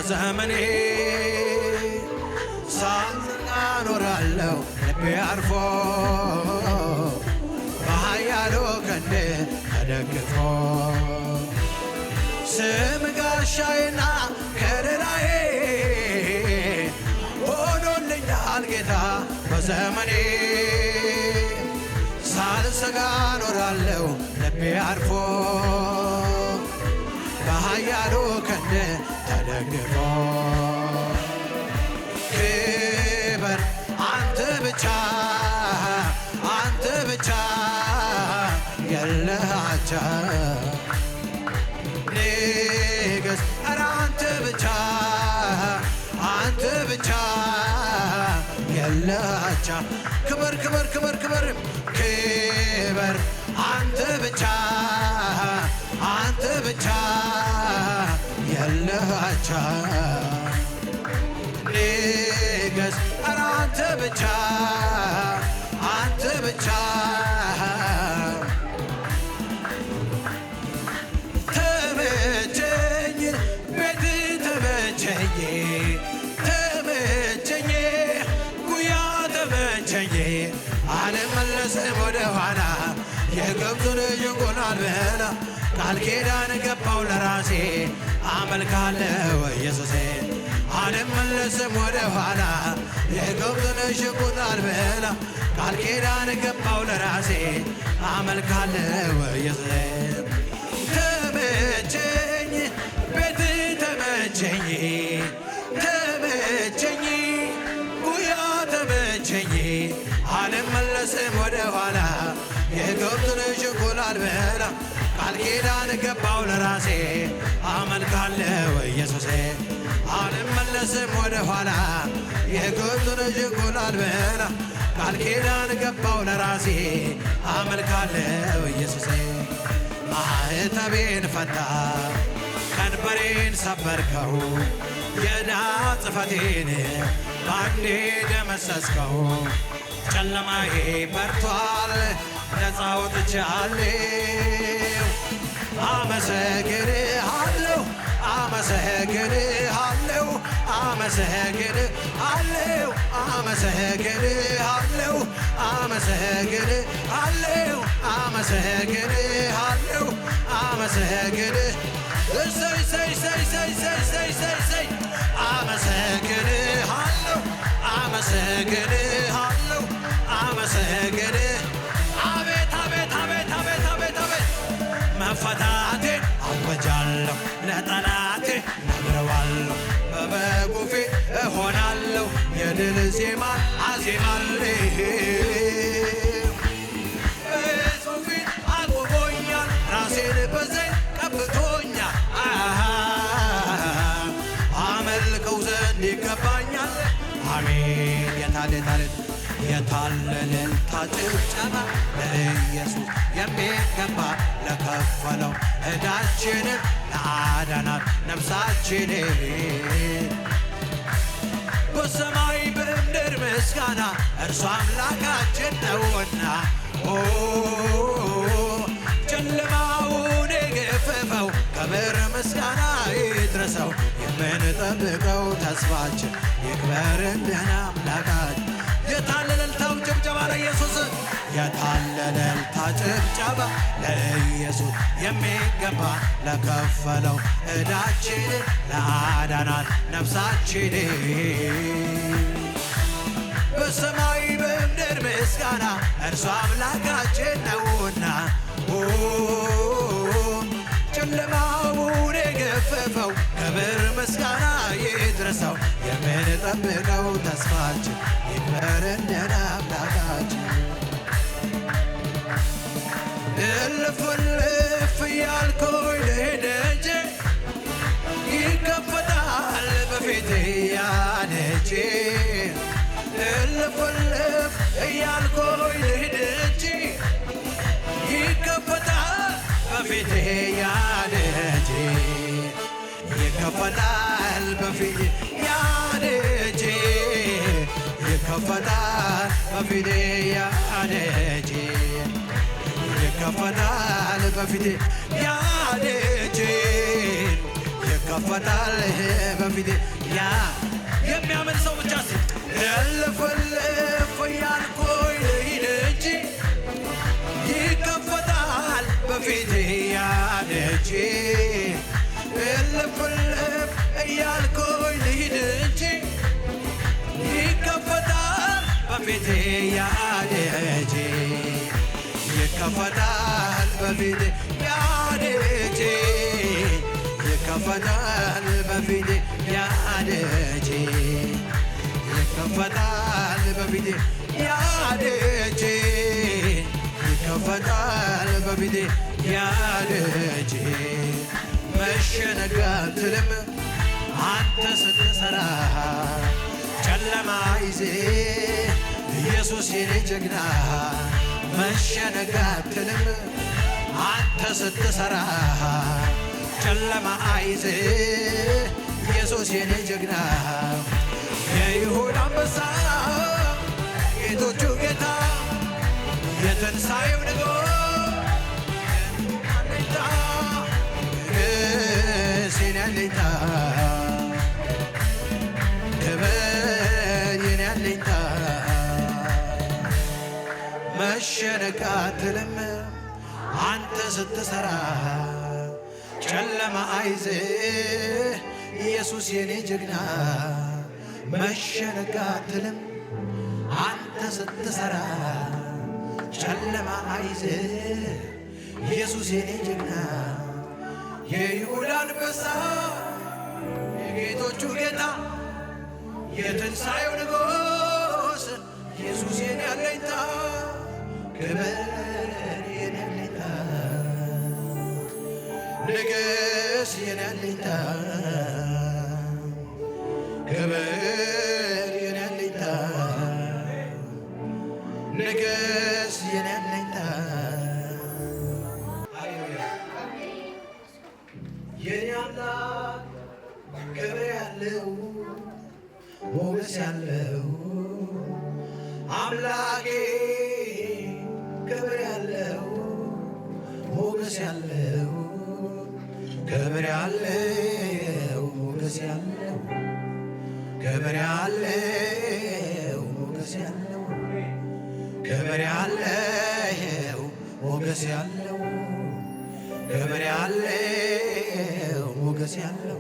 በዘመኔ ሳልዘጋ ኖራለሁ ልቤ አርፎ በኃያሉ ክንድ ተደግፎ ስም ጋሻዬና ከለላዬ ሆኖልኛል ጌታ በዘመኔ ሳልሰጋ ኖራለሁ ልቤ አርፎ በኃያሉ ክንድ ተደግፎ ክበር አንተ ብቻ የለህ አቻ ንገስ ኧረ አንተ ብቻ የለህ አቻ ክበር አንተ ብቻ የለህ አቻ ንገስ ኧረ አንተ ብቻ ተመቸኝ ቤት ተመቸኝ ጉያ ተመቸኝ አልመለስም ወደ ኋላ የግብፁን ይንቁናል በላ ቃል ኪዳን ገባው ለራሴ አመልካለሁ ኢየሱሴ አልመለስም ወደ ኋላ የግብፁን ይንቁናል በላ ቃል ኪዳን ገባው ለራሴ አመልካለሁ ኢየሱሴ ተመቸኝ ቤት ተመቸኝ ጉያ ተመቸኝ አልመለስም ወደ ኋላ የግብፁን ይንቁናል በላ ቃል ኪዳን ገባው ለራሴ አመልካለሁ ኢየሱሴ አልመለስም ወደ ኋላ የግብፁን ይንቁናል በላ ቃል ኪዳን ገባው ለራሴ አመልካለሁ ኢየሱሴ ማኅተቤን ፈታ ቀንበሬን ሰበርከው የዕዳ ጽሕፈቴን ባንዴ ደመሰስከው ጨለማዬ በርቷል ነፃ ወጥቻለሁ አመሰግንሃለሁ መፈታቴን አወጃለሁ ለጠላቴ ነግረዋለሁ በበጉ ፊት እሆናለሁ የድል ዜማ አዜማለሁ በሕዝቡ ፊት አቁሞኛል ራሴን በዘይት ቀብቶኛል አመልከው ዘንድ ይገባኛል አሜን የታለ እልልታ ጭብጨባ ለኢየሱስ የሚገባ ለከፈለው ዕዳችንን ለአዳናት ነፍሳችንን በሰማይ በምድር ምስጋና እርሱ አምላካችን ነውና ጨለማውን የገፈፈው ክብር ምስጋና ይድረሰው የምንጠብቀው ተስፋችን ይክበር እንደና አምላካችን የታለ እልልታው ጭብጨባ ለኢየሱስ የታለ እልልታ ጭብጨባ ለኢየሱስ የሚገባ ለከፈለው ዕዳችንን ለአዳናት ነፍሳችንን በሰማይ በምድር ምስጋና እርሱ አምላካችን ነውና ጨለማውን የገፈፈው ክብር ምስጋና ይድረሰው የምንጠብቀው ተስፋችን ይክበር እንደና አምላካችን እልፍ እያልኩኝ ልሂድ እንጂ ይከፈታል በፊቴ ያደጄ እልፍ እያልኩኝ ልሂድ እንጂ ይከፈታል በፊቴ ያደጄ ይከፈታል በፊቴ ያደጄ ይከፈታል በፊቴ ያደጄ ይከፈታል በፊቴ ያደጄ ይከፈታል በፊቴ ያ የሚያምን ሰው ብቻ ሲ እልፍ እያልኩኝ ልሂድ እንጂ ይከፈታል በፊቴ ያ ደጅ እልፍ እያልኩኝ ልሂድ እንጂ ይከፈታል በፊቴ ያ ደጅ ይከፈታል በፊቴ ያ ደጅ ይከፈታል በፊቴ ያ ደጅ ይከፈታል በፊቴ ያ ደጅ ይከፈታል በፊቴ ያ ደጅ መሸነጋትልም አንተ ስትሰራ ጨለማ ይዜ ኢየሱስ የኔ ጀግና መሸነጋትልም አንተ ስትሰራ ጨለማ አይዜ ኢየሱስ የኔ ጀግና የይሁዳ አንበሳ ጌቶቹ ጌታ የትንሣኤው ንጉሥ አለኝታ የኔ አለኝታ ክብር የኔ አለኝታ መሸነጋትልም አንተ ስትሰራ ጨለማ አይዝህ ኢየሱስ የኔ ጀግና መሸነጋትልም አንተ ስትሰራ ጨለማ አይዝህ ኢየሱስ የኔ ጀግና የይሁዳ አንበሳ የጌቶቹ ጌታ የትንሣኤው ንጉሥ ኢየሱስ የኔ አለኝታ ክብር የኔ አለኝታ ንግሥ የኔ አለኝታ ክብር የኔ አለኝታ ንግሥ የኔ አለኝታ የኔ አምላክ ክብር ያለው ሞገስ ያለው አምላኬ ክብር ያለው ሞገስ ያለው ክብር ያለው ሞገስ ያለው ክብር ያለው ሞገስ ያለው ክብር ያለው ሞገስ ያለው ክብር ያለው ሞገስ ያለው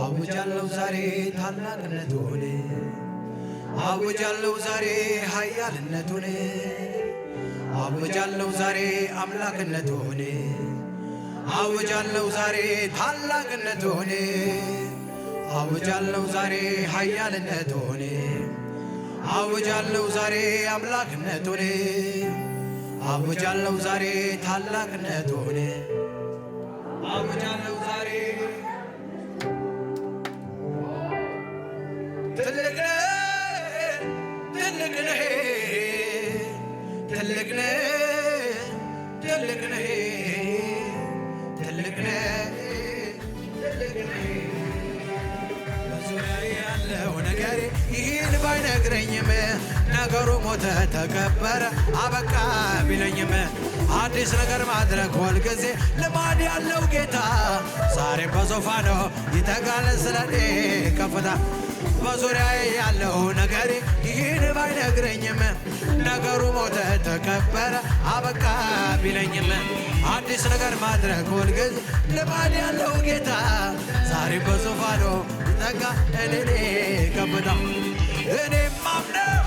አውጃለሁ ዛሬ ታላቅነቱን አውጃለሁ ዛሬ ኃያልነቱን አውጃለሁ ዛሬ አምላክነቱን አውጃለሁ ዛሬ ታላቅነቱን አውጃለሁ ዛሬ ኃያልነቱን አውጃለሁ ዛሬ አምላክነቱን አውጃለሁ ዛሬ ታላቅነቱን አውጃለሁ ዛሬ ትልቅ ነህ ትልቅ ነህ ትልቅ ነህ ትልቅ ነህ ትልቅ ነህ ትልቅ ነህ በዙሪያዬ ያለው ነገሬ ይህን ባይነግረኝም ነገሩ ሞተ ተቀበረ አበቃ ቢለኝም አዲስ ነገር ማድረግ ሁልጊዜ ልማድ ያለው ጌታ ዛሬም በዙፋኑ ይተጋል ስለኔ ከፍታ በዙሪያዬ ያለው ነገሬ ይህን ባይነግረኝም ነገሩ ሞተ ተቀበረ አበቃ ቢለኝም አዲስ ነገር ማድረግ ሁልጊዜ ልማድ ያለው ጌታ ዛሬም በዙፋኑ ይተጋል እኔ ከፍታ እኔም ማምነው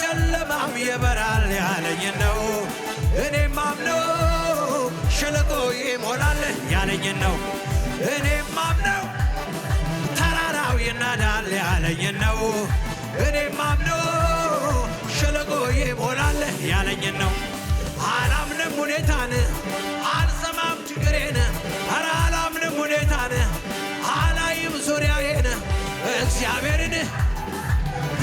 ጨለማም ይበራል ያለኝን ነው እኔም ማምነው ሸለቆ ይሞላል ያለኝን ነው እኔም ማምነው ተራራው ይናዳል ያለኝን ነው እኔም ማምነው ሸለቆ ይሞላል ያለኝን ነው አላምንም ሁኔታን አልሰማም ችግሬን ኧረ አላምንም ሁኔታን አላይም ዙሪያዬን እግዚአብሔርን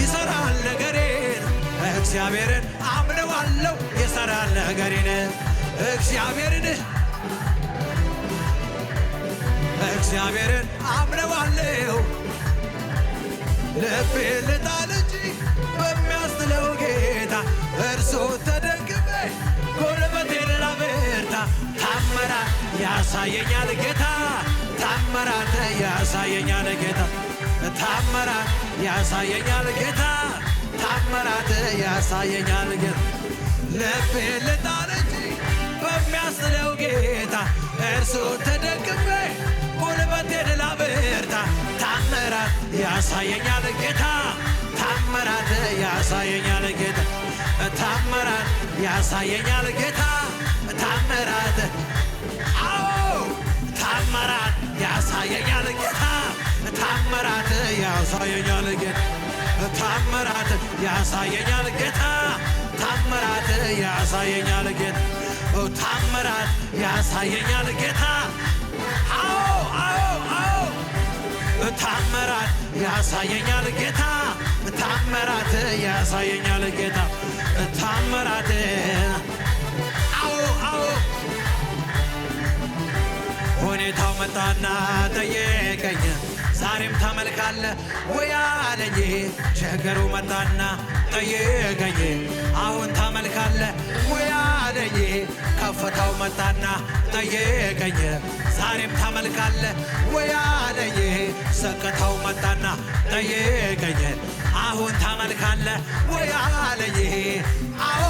ይሰራል ነገሬን እግዚአብሔርን አምነዋለሁ ይሰራል ነገሬን እግዚአብሔርን አምነዋለሁ ልቤ ልጣል እንጂ በሚያስጥለው ጌታ እርሱ ተደግፌ ጉልበቴን ላበርታ ታምራት ያሳየኛል ጌታ ታምራት ያሳየኛል ጌታ ታምራት ያሳየኛል ጌታ ታምራት ያሳየኛል ጌታ ልቤ ልጣል እንጂ በሚያስለው ጌታ እርሱ ተደግፌ ጉልበቴን ላብርታ ታምራት ያሳየኛል ጌታ ታምራት ያሳየኛል ጌታ ታምራት ያሳየኛል ጌታ ታምራት አዎ ታምራት ያሳየኛል ጌታ ታምራት ያሳየኛል ጌታ ታምራት ያሳየኛል ጌታ ታምራት ያሳየኛል ጌታ ታምራት ያሳየኛል ጌታ አዎ አዎ አዎ ታምራት ያሳየኛል ጌታ ታምራት ያሳየኛል ጌታ ታምራት አዎ አዎ ሁኔታው መጣና ጠየቀኝ ዛሬም ታመልካለህ ወይ አለኝ ችግሩ መጣና ጠየቀኝ አሁን ታመልካለህ ወይ አለኝ ከፍታው መጣና ጠየቀኝ ዛሬም ታመልካለህ ወይ አለኝ ሰቀታው መጣና ጠየቀኝ አሁን ታመልካለህ ወይ አለኝ አዎ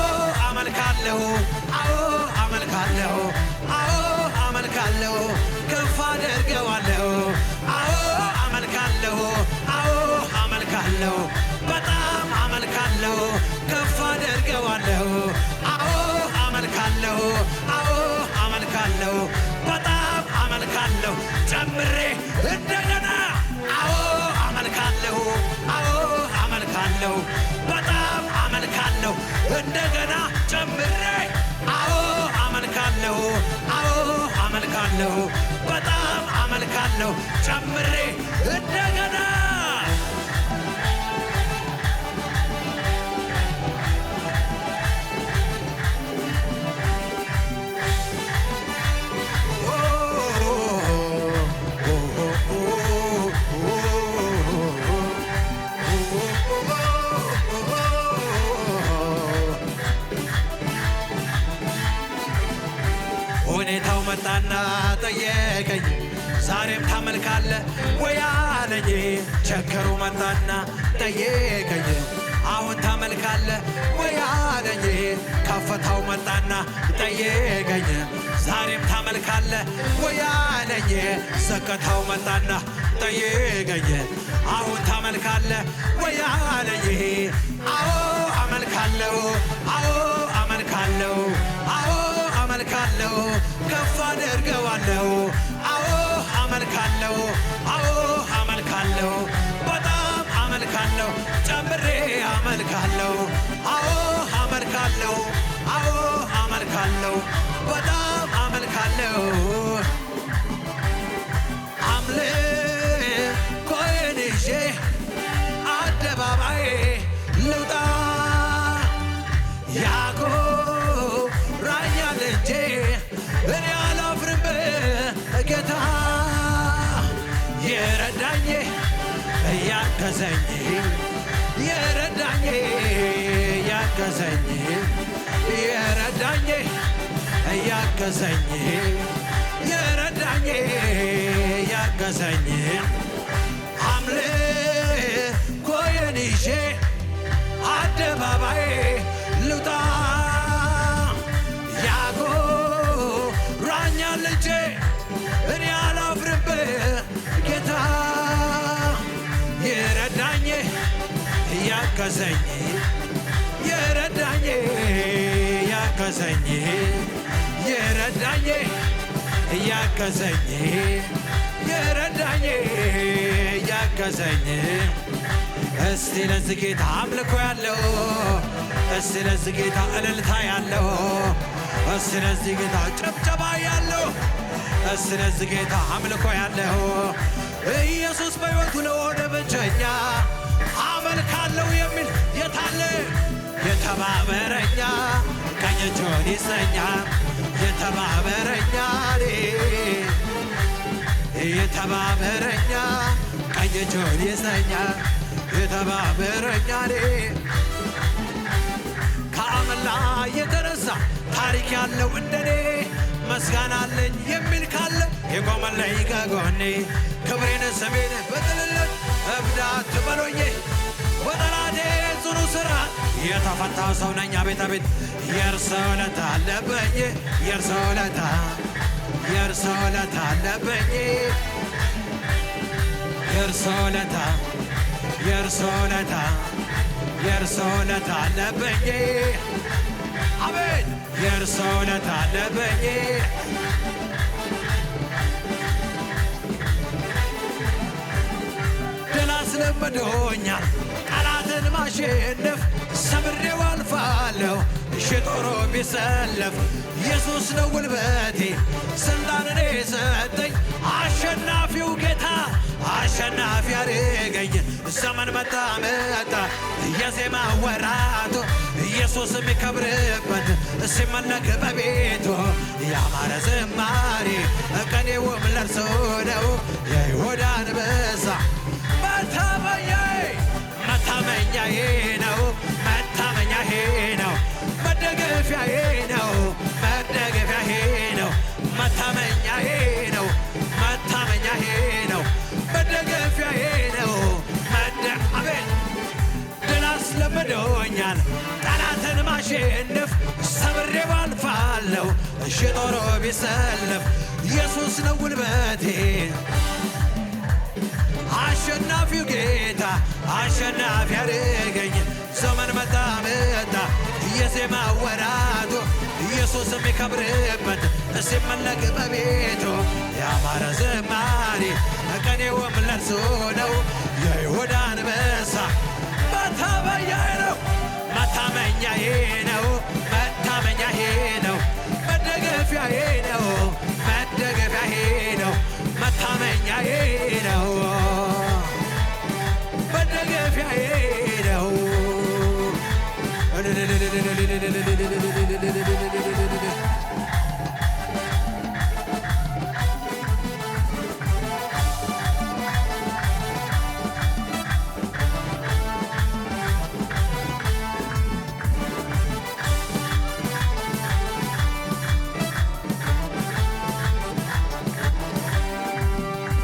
አመልካለሁ አዎ አመልካለሁ አዎ አመልካለሁ ከፍ አደርገዋለሁ አዎ አመልካለሁ አዎ አመልካለሁ በጣም አመልካለሁ ከፍ አደርገዋለሁ አዎ አመልካለሁ አዎ አመልካለሁ በጣም አመልካለሁ ጨምሬ እንደገና አዎ አመልካለሁ አዎ አመልካለሁ በጣም አመልካለሁ እንደገና ጨምሬ አዎ አመልካለሁ አዎ አመልካለሁ በጣም አመልካለሁ ጨምሬ እንደገና ሁኔታው መጣና ጠየቀኝ ዛሬም ታመልካለህ ወይ አለኝ ቸገሩ መጣና ጠየቀኝ አሁን ታመልካለህ ወይ አለኝ ከፍታው መጣና ጠየቀኝ ዛሬም ታመልካለህ ወይ አለኝ ሰቀታው መጣና ጠየቀኝ አሁን ታመልካለህ ወይ አለኝ አዎ አመልካለሁ አዎ አመልካለሁ አዎ አመልካለሁ ከፍ አደርገዋለሁ አዎ አመልካለሁ አዎ አመልካለሁ በጣም አመልካለሁ ጨምሬ አመልካለሁ አዎ አመልካለሁ አዎ አመልካለሁ በጣም አመልካለሁ አምልኮዬን ይዤ አደባባይ ልውጣ ያኮራኛል እንጂ እኔ አላፍርም ጌታ የረዳኝ ያገዘኝ የረዳኝ ያገዘኝ የረዳኝ ያገዘኝ የረዳኝ ያገዘኝ አምልኮዬን ይዤ አደባባይ ልውጣ ያኮራኛል እንጂ እኔ አላፍርም ጌታ የረዳኝ ያገዘኝ የረዳኝ ያገዘኝ የረዳኝ ያገዘኝ የረዳኝ ያገዘኝ እስቲ ለዚህ ጌታ አምልኮ ያለው እስቲ ለዚህ ጌታ እልልታ ያለው እስቲ ለዚህ ጌታ ጭብጨባ ያለው እስቲ ለዚህ ጌታ አምልኮ ያለው ኢየሱስ በሕይወቱ ለሆነ ብቸኛ አመልካለሁ የሚል የታለ የተባበረኛ ቀኝ እጁን ይሰኛ የተባበረኛ የተባበረኛ ቀኝ እጁን ይሰኛ የተባበረኛ ከአመላ የተነሳ ታሪክ ያለው እንደኔ ምስጋና አለኝ የሚል ካለ የቆመልኝ ከጎኔ ክብሬን ስሜን በጥልለት እብዳት ትበሎኝ በጠላቴ ጽኑ ሥራ የተፈታው ሰው ነኝ አቤት አቤት የእርሱ ውለታ አለብኝ የእርሱ ውለታ የእርሱ ውለታ አለብኝ የእርሱ ውለታ የእርሱ ውለታ የእርሱ ውለታ አለብኝ አቤት የእርሱ ውለታ አለብኝ ድል አስለምዶኛል ጠላትን ማሸነፍ ሰብሬው አልፋለሁ ጦሩ ቢሰለፍ ኢየሱስ ነው ጉልበቴ ስልጣንን የሰጠኝ አሸናፊው ጌታ አሸናፊ ያደረገኝ ዘመን መጣ መጣ የዜማ ወራቱ ኢየሱስ የሚከብርበት ሲመለክ በቤቱ ያማረ ዝማሬ ቀኔውም ለእርሱ ነው የይሁዳ አንበሳ መታመኛዬ ነው መታመኛዬ ነው መደገፊያዬ ነው መደገፊያዬ ነው መታመኛዬ ነው መታመኛዬ ነው መደገፊያዬ ነው አቤት ድል አስለምዶኛል ጠላትን ማሸነፍ ሰብሬው አልፋለሁ ጦሩ ቢሰለፍ ኢየሱስ ነው ጉልበቴ አሸናፊው ጌታ አሸናፊ ያደረገኝ ዘመን መጣ መጣ የዜማ ወራቱ ኢየሱስ የሚከብርበት ሲመለክ በቤቱ ያማረ ዝማሬ ቀኔውም ለእርሱ ነው የይሁዳ አንበሳ መታመኛዬ ነው መታመኛዬ ነው